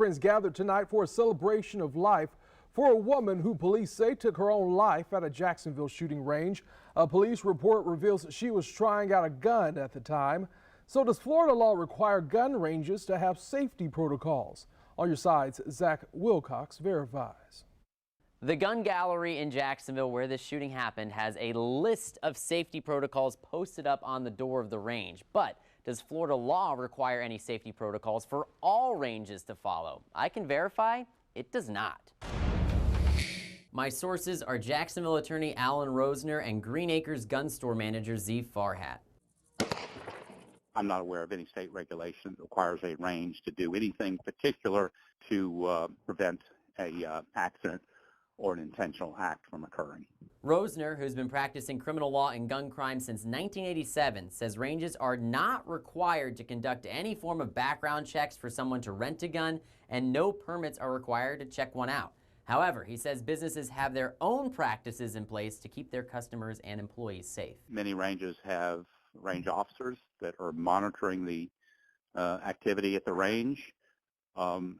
Friends gathered tonight for a celebration of life for a woman who police say took her own life at a Jacksonville shooting range. A police report reveals that she was trying out a gun at the time. So does Florida law require gun ranges to have safety protocols? On your sides, Zach Wilcox verifies. The gun gallery in Jacksonville where this shooting happened has a list of safety protocols posted up on the door of the range. But does Florida law require any safety protocols for all ranges to follow? I can verify it does not. My sources are Jacksonville attorney Alan Rosner and Green Acres gun store manager Zeev Farhat. I'm not aware of any state regulation that requires a range to do anything particular to prevent a accident or an intentional act from occurring. Rosner, who's been practicing criminal law and gun crime since 1987, says ranges are not required to conduct any form of background checks for someone to rent a gun, and no permits are required to check one out. However, he says businesses have their own practices in place to keep their customers and employees safe. Many ranges have range officers that are monitoring the activity at the range.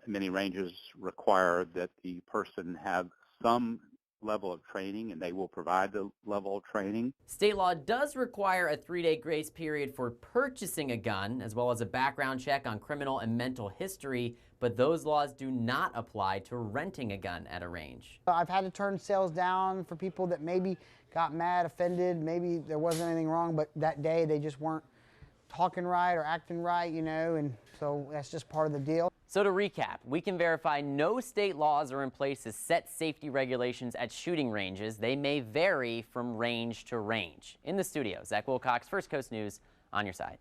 Many ranges require that the person have some level of training, and they will provide the level of training. State law does require a 3-day grace period for purchasing a gun, as well as a background check on criminal and mental history, but those laws do not apply to renting a gun at a range. I've had to turn sales down for people that maybe got mad, offended, maybe there wasn't anything wrong, but that day they just weren't talking right or acting right, you know, and so that's just part of the deal. So to recap, we can verify no state laws are in place to set safety regulations at shooting ranges. They may vary from range to range. In the studio, Zach Wilcox, First Coast News, on your side.